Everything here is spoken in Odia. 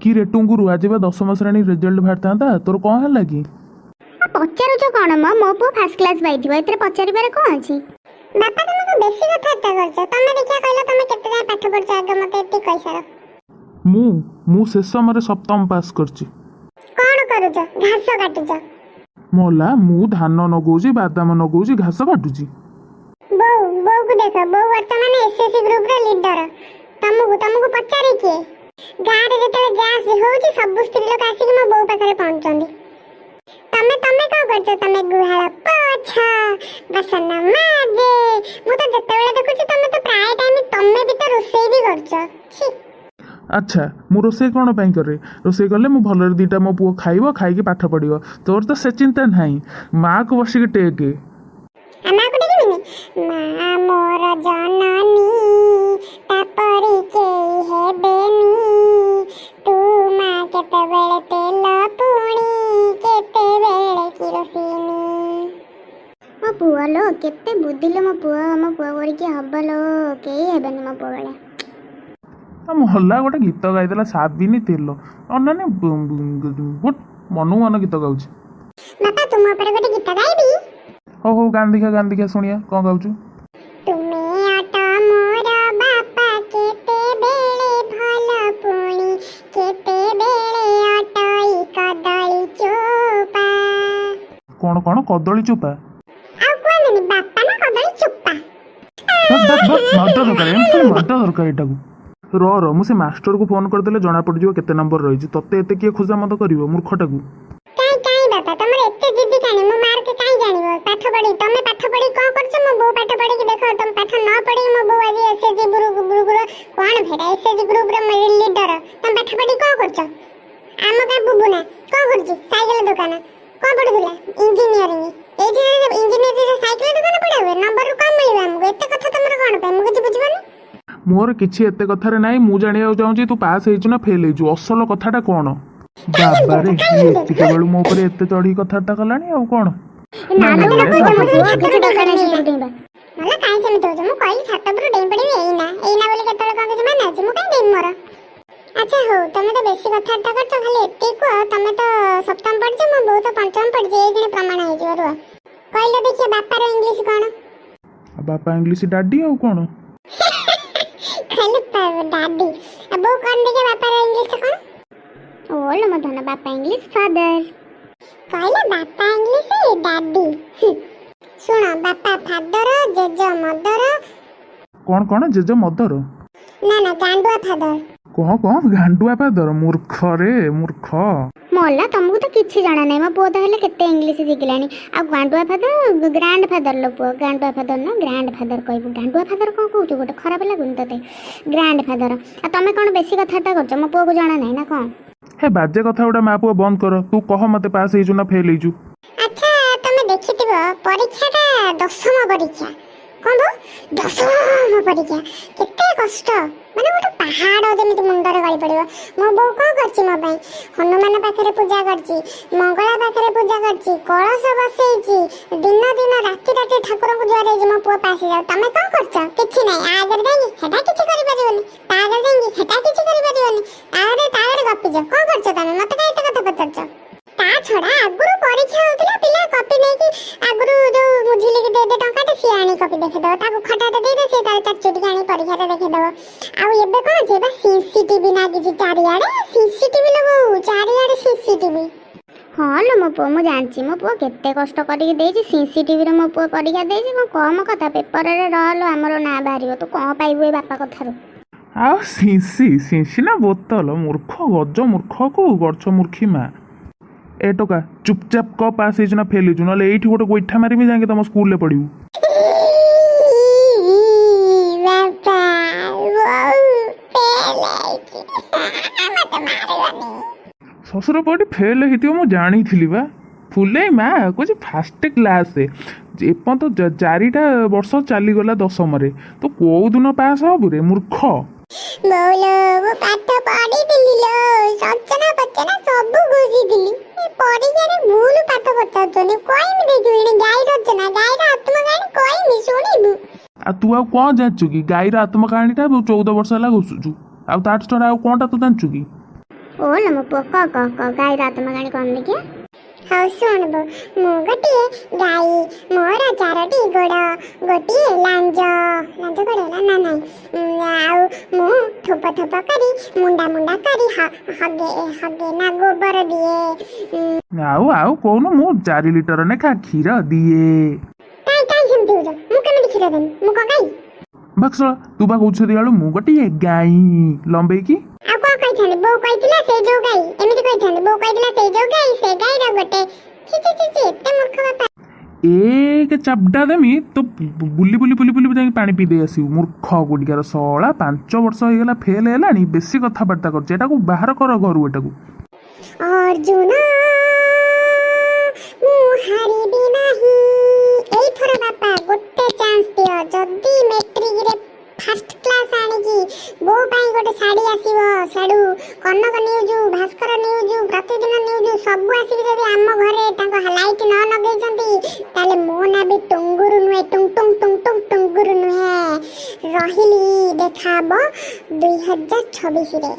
कि रे टुंगुरु आज बा 10ମ ଶ୍ରେଣୀ ରେଜଲ୍ଟ ବାହାରିଥାନ୍ତା ତୋର କ'ଣ ହେଲା କି? ପଚାରୁଛ କ'ଣ ମୋ ପୁଅ ଫାର୍ଷ୍ଟ କ୍ଲାସ୍ ପାଇଥିବ, ଏଥିରେ ପଚାରିବାରେ କ'ଣ ଅଛି? ବାପା ତମକୁ ବେଶୀ କଥାବାର୍ତ୍ତା କରୁଛ। ତମେ ଦେଖିଆ କହିଲ ତମେ କେତେ ଯାଏଁ ପାଠ ପଢିଛ ଆଗ ମତେ ଏତିକି କହିସାର। ମୁଁ ଶେଷ ସମୟରେ 7ମ ପାସ୍ କରିଛି। କ'ଣ କରୁଛ? ଘାସ କାଟୁଛ? ମଲା ମୁଁ ଧାନ ନଗଉଛି, ବାଦାମ ନଗଉଛି, ଘାସ କାଟୁଛି। ବୋଉକୁ ଦେଖ, ବୋଉ ବର୍ତ୍ତମାନ ଏସଏସସି ଗ୍ରୁପର ଲିଡର। ତମକୁ ପଚାରେ କିଏ? ଗାଁରେ ଯେତେବେଳେ ଯାହା ହଉଛି ସବୁ ସ୍ତ୍ରୀ ଲୋକ ଆସିକି ମୋ ବୋଉ ପାଖରେ ପହଞ୍ଚୁଛନ୍ତି। ତମେ କ'ଣ କରୁଛ? ତମେ ଗୁହାଳ ପୋଛ, ବାସନ ମାଜେ। ମୁଁ ତ ଯେତେବେଳେ ଦେଖୁଛି ତମେ ତ ପ୍ରାୟ ଟାଇମ୍ ତମେ ବି ତ ରୋଷେଇ ବି କରୁଛ। ଆଚ୍ଛା ମୁଁ ରୋଷେଇ କ'ଣ ପାଇଁ କରେ? ରୋଷେଇ କଲେ ମୁଁ ଭଲରେ ଦୁଇଟା ମୋ ପୁଅ ଖାଇବ, ଖାଇକି ପାଠ ପଢ଼ିବ। ତୋର ତ ସେ ଚିନ୍ତା ନାହିଁ। ମାଆକୁ ବସିକି ଟେକେ। ମାଆକୁ ଟେକିବିନି? ମା ମୋର ଜନନୀ, ତାପରି କେହି ହେବେନି। ତୁ ମା କେତେବେଳେ ତେଲ ପୁଣି କେତେବେଳେ କିରୋସିନି। ମୋ ପୁଅ ଲୋ, କେତେ ବୁଦ୍ଧିଲୋ ମୋ ପୁଅ ପରିକି ହବ ଲୋ, କେହି ହେବେନି ମୋ ପୁଅ ଭଳିଆ। ମହଲ୍ଲା ଗୋଟେ ଗୀତ ଗାଇଦେଲା ସାବିନି ତେଲ ଅନାନି ମନକୁ ମନ ଗୀତ ଗାଉଛି। ବାପା ତୁମ ଉପରେ ଗୋଟେ ଗୀତ ଗାଇବି? ହଉ ଗାନ୍ଧିକା ଶୁଣିଆ। କ'ଣ ଗାଉଛୁ? ତୁମେ ଅଟ ମୋର ବାପା, କେତେବେଳେ ଭଲ ପୁଣି କେତେବେଳେ ଅଟଇ କଦଳୀ ଚୋପା। କ'ଣ କଦଳୀ ଚୋପା? ଆଉ କୁହନ୍ତିନି ବାପା ନା କଦଳୀ ଚୋପା? ମଦ ଦରକାର ଏଇଟାକୁ। ର ମୁଁ ସେ ମାଷ୍ଟରକୁ ଫୋନ୍ କରିଦେଲେ ଜଣା ପଡ଼ିଯିବ କେତେ ନମ୍ବର ରହିଛି। ତତେ ଏତେ କିଏ ଖୋଜାମଦ କରିବ ମୂର୍ଖଟାକୁ? କାଇଁ ବାପା ତମର ଏତେ ଜିଦି କାଇଁ? ମୋ ମାର୍କ କାଇଁ ଜାଣିବ? ପାଠ ପଢି ତମେ ପାଠ ପଢି କ'ଣ କରୁଛ? ମୋ ବୋଉ ପାଠ ପଢିକି ଦେଖ। ତମେ ପାଠ ନ ପଢିକି ମୋ ବୋଉ ଆଜି ଏସଏସଜି ଗ୍ରୁପର କ'ଣ ଭେଟା ଏସଏସଜି ଗ୍ରୁପର ଲିଡର। ତମେ ପାଠ ପଢି କ'ଣ କରୁଛ? ଆମ ଗାଁ ବୁବୁନା କ'ଣ କରୁଛି? ସାଇକେଲ ଦୋକାନ। କ'ଣ ପଢୁଥିଲା? ଇଞ୍ଜିନିୟରିଂ। ଏଇଠି ଇଞ୍ଜିନିୟରିଂ ସାଇକେଲ ଦୋକାନ ପଢା ହୁଏ? ନମ୍ବରରୁ କ'ଣ ମିଳିବ ଆମକୁ? ଏତେ କଥା ତମର କ'ଣ ପାଇଁ? ମୁଁ କିଛି ବୁଝିପାରୁନି। ମୋର କିଛି ଏତେ କଥାରେ ନାହିଁ। ମୁଁ ଜାଣିବାକୁ ଚାହୁଁଛି ତୁ ପାସ୍ ହେଇଛୁ ନା ଫେଲ୍ ହେଇଛୁ। ଅସଲ କଥାଟା କ'ଣ? ବାବାରେ ଏତିକି ବେଳୁ ମୋ ଉପରେ ଏତେ ଚଢ଼ିକି କଥାବାର୍ତ୍ତା କଲାଣି। ଆଉ କ'ଣ? କାଇଁ ସେମିତି ହଉଛ? ମୁଁ କହିଲି ଛାତ ଉପରୁ ଡେଇଁ ପଡିବି ଏଇନା ବୋଲି କେତେବେଳେ କ'ଣ କିଛି ମାନେ ଅଛି? ମୁଁ କାଇଁ ଡେଇଁ ମୋର? ଆଚ୍ଛା ହଉ, ତମେ ତ ବେଶୀ କଥାବାର୍ତ୍ତା କରୁଛ। ଖାଲି ଏତିକି କୁହ, ତମେ ତ 7ମ ପଢିଛ, ମୋ ବୋଉ ତ 5ମ ପଢିଛି। ଏଇଖିଣି ପ୍ରମାଣ ହେଇଯିବ। ରୁହ କହିଲ ଦେଖିଆ ବାପାର ଇଂଲିଶ କ'ଣ? ବାପା ଇଂଲିଶ ଡାଡି। ଆଉ କ'ଣ? ଖାଲି ଡାଡି। ଆଉ ବୋଉ କ'ଣ ଦେଖିଆ ବାପାର ଇଂଲିଶ କ'ଣ? ଓଲୋ ମୋ ଧନ, ବାପା ଇଂଲିଶ ଫାଦର। କହିଲେ ବାପା ଇଂଲିଶ ଡାଡି। ଶୁଣ, ବାପା ଫାଦର, ଜେଜ ମଦର। କ'ଣ ଜେଜ ମଦର? ନା ଗାଣ୍ଡୁଆ ଫାଦର। କ'ଣ ଗାଣ୍ଡୁଆ ଫାଦର? ମୂର୍ଖ। ମଲା, ତମକୁ ତ କିଛି ଜଣା ନାହିଁ। ମୋ ପୁଅ ତ ହେଲେ କେତେ ଇଂଲିଶ ଶିଖିଲାଣି। ଆଉ ଗାଣ୍ଡୁଆ ଫାଦର, ଗ୍ରାଣ୍ଡ ଫାଦର ଲୋ ପୁଅ। ଗାଣ୍ଡୁଆ ଫାଦର ନା ଗ୍ରାଣ୍ଡ ଫାଦର କହିବୁ। ଗାଣ୍ଡୁଆ ଫାଦର କ'ଣ କହୁଛୁ? ଗୋଟେ ଖରାପ ଲାଗୁନି ତତେ? Grand father. ଆଉ ତମେ କ'ଣ ବେଶୀ କଥାବାର୍ତ୍ତା କରୁଛ? ମୋ ପୁଅକୁ ଜଣା ନାହିଁ ନା କ'ଣ? ହେ ବାଜେ କଥା ଗୁଡ଼ା ମା ପୁଅ ବନ୍ଦ କର। ତୁ କହ ମତେ ପାସ୍ ହେଇଛୁ ନା ଫେଲ୍ ହେଇଛୁ? ଆଚ୍ଛା ତମେ ଦେଖିଥିବ ପରୀକ୍ଷାଟା 10ମ ପରୀକ୍ଷା। କ'ଣ 10ମ ପରୀକ୍ଷା କେତେ କଷ୍ଟ, ମାନେ ଗୋଟେ ପାହାଡ଼ ଯେମିତି ମୁଣ୍ଡରେ ଗଳି ପଡ଼ିବ। ମୋ ବୋଉ କ'ଣ କରିଛି ମୋ ପାଇଁ? ହନୁମାନ ପାଖରେ ପୂଜା କରିଛି, ମଙ୍ଗଳା ପାଖରେ ପୂଜା କରିଛି, କଳସ ବସେଇଛି, ଦିନ ରାତି ଠାକୁରଙ୍କୁ ଜୁହାର ହେଇଛି ମୋ ପୁଅ ପାସ୍ ହେଇଯାଉ। ତମେ କ'ଣ କରୁଛ? କିଛି ନାହିଁ। ଆ ଆଗରେ ଯାଇକି ହେଟା କିଛି କରିପାରିବନି, ତା ଆଗରେ ଯାଇକି ହେଟା କିଛି କରିପାରିବନି, ତା ଆଗରେ ଗପିଛ। କ'ଣ କରୁଛ ତମେ? ମତେ କାଇଁ ଏତେ କଥା ପଚାରୁଛ? ତା ଛଡ଼ା ଆଗରୁ ପରୀକ୍ଷା ହଉଥିଲା, ପିଲା କପି ନେଇକି ଆଗରୁ ଯୋଉ ବୁଝିଲିକି ଦେଇଦେ ଟଙ୍କାଟେ, ସିଏ ଆଣି କପି ଦେଖେଇଦବ। ତାକୁ ଖଟାଟେ ଦେଇଦେ, ସିଏ ତାର ଚାଚୁଟିକି ଆଣି ପରୀକ୍ଷାରେ ଦେଖେଇଦବ। ଆଉ ଏବେ କ'ଣ ଅଛି? ବା ସିସିଟିଭି ଲାଗିଛି ଚାରିଆଡ଼େ। ସିସିଟିଭି ଲଗାଉ, ଚାରିଆଡ଼େ ସିସିଟିଭି। ହଁ ଲୋ ମୋ ପୁଅ, ମୁଁ ଜାଣିଛି ମୋ ପୁଅ କେତେ କଷ୍ଟ କରିକି ଦେଇଛି। ସିସିଟିଭିରେ ମୋ ପୁଅ ପରୀକ୍ଷା ଦେଇଛି। କ'ଣ କମ କଥା? ପେପରରେ ରହଲୋ, ଆମର ନାଁ ବାହାରିବ। ତୁ କ'ଣ ପାଇବୁ ଏ ବାପା କଥାରୁ? ଆଉ ସିସି ନା ବୋତଲ? ମୂର୍ଖ ଗଜ ମୂର୍ଖକୁ ଗଛ ମୂର୍ଖୀ ମା। ଏ ଟୋକା ଚୁପଚାପ କ ପାସ୍ ହେଇଛୁ ନା ଫେଲ୍ ହେଇଛୁ, ନହେଲେ ଏଇଠି ଗୋଟେ ଗୋଇଠା ମାରିବି ଯାଇକି ତମ ସ୍କୁଲରେ ପଢିବୁ। ଶ୍ୱଶୁର ପଢ଼ି ଫେଲ୍ ହେଇଥିବ ମୁଁ ଜାଣିଥିଲି ବା। ଫୁଲେଇ ମା କହୁଛି ଫାଷ୍ଟ କ୍ଲାସ୍। ଏପର୍ଯ୍ୟନ୍ତ 4ଟା ବର୍ଷ ଚାଲିଗଲା 10ମରେ। ତୁ କୋଉ ଦିନ ପାସ୍ ହବୁ ରେ ମୂର୍ଖ? ପାଠ ପଢିଥିଲି ଲୋ, ସଚନା ପଚନା ସବୁ ବୁଝିଥିଲି। ପରୀକ୍ଷାରେ ଭୁଲ ପାଠ ପଚାରୁଛନ୍ତି। କହିବି ଦେଖିବି ଗାଈ ରଚନା, ଗାଈର ଆତ୍ମକାହାଣୀ କହିବି ଶୁଣିବୁ। ଆଉ ତୁ ଆଉ କ'ଣ ଜାଣିଛୁ କି? ଗାଈର ଆତ୍ମକାହାଣୀଟା 14 ବର୍ଷ ହେଲା ଘୋଷୁଛୁ। ଆଉ ତାଠୁ ଛଡ଼ା ଆଉ କ'ଣଟା ତୁ ଜାଣିଛୁ କି? ଓଲୋ ମୋ ପୁଅ କ ଗାଈର ଆତ୍ମକାହାଣୀ କଣ ଦେଖିଆ। ହଉ ଶୁଣ ବୋଉ, ମୁଁ ଗୋଟିଏ ଗାଈ, ମୋର 4ଟି ଗୋଡ଼, ଗୋଟିଏ ଲାଞ୍ଜ ଗୋଡ଼ ହେଲା ନା ନାଇଁ, ଆଉ ମୁଁ ଥୋପ ଥୋପ କରି ମୁଣ୍ଡା ମୁଣ୍ଡା କରି ହଗେ ନା ଗୋବର ଦିଏ। ଆଉ କହୁନୁ ମୁଁ 4 ଲିଟର ନେଖା କ୍ଷୀର ଦିଏ। କାଇଁ ସେମିତି ହଉଛ? ମୁଁ କେମିତି କ୍ଷୀର ଦେବି? ମୁଁ କଣ ଗାଈ? ବାକ୍ସଳ ତୁ ବା କହୁଛୁ ଆଳୁ ମୁଁ ଗୋଟିଏ ଗାଈ ଲମ୍ବେଇକି। ଆଉ କଣ କହିଥାନ୍ତି? ବୋଉ କହିଥିଲା ସେଇ ଯୋଉ ଗାଈ, ଏମିତି କହିଥାନ୍ତି ବୋଉ କହିଥିଲା ସେଇ ଯୋଉ ଗାଈ, ସେ ଗାଈର ଗୋଟେ ଏତେ ମୂର୍ଖ ବାପା। ଏକ ଚାପଡ଼ା ଦେମି ତ ବୁଲି ଯାଇକି ପାଣି ପିଇ ଦେଇ ଆସିବୁ ମୂର୍ଖ ଗୁଡିକାର ଶଳା। 5 ବର୍ଷ ହେଇଗଲା ଫେଲ ହେଲାଣି, ବେଶୀ କଥାବାର୍ତ୍ତା କରୁଛି। ଏଟାକୁ ବାହାର କର ଘରୁ ଏଟାକୁ। ଅର୍ଜୁନ ମୁଁ ହାରିବି ନାହିଁ। ଏଇଥର ବାପା ଗୋଟେ ଚାନ୍ସ ଦିଅ, ଯଦି ମେଟ୍ରିକରେ ଫାଷ୍ଟ କ୍ଲାସ ଆଣିକି ବୋଉ ପାଇଁ ଗୋଟେ ଶାଢ଼ୀ ଆସିବ, ସାଡୁ କନକ ନ୍ୟୁଜ, ଭାସ୍କର ନ୍ୟୁଜ, ପ୍ରତିଦିନ ନ୍ୟୁଜ ସବୁ ଆସିକି ଯଦି ଆମ ଘରେ ତାଙ୍କ ଲାଇଟ୍ ନ ଲଗେଇଛନ୍ତି, ତାହେଲେ ମୋ ନାଁ ବି ଟୁଙ୍ଗୁରୁ ନୁହେଁ, ଟୁଙ୍ଗୁରୁ ନୁହେଁ। ରହିଲି, ଦେଖା ହବ 2026ରେ।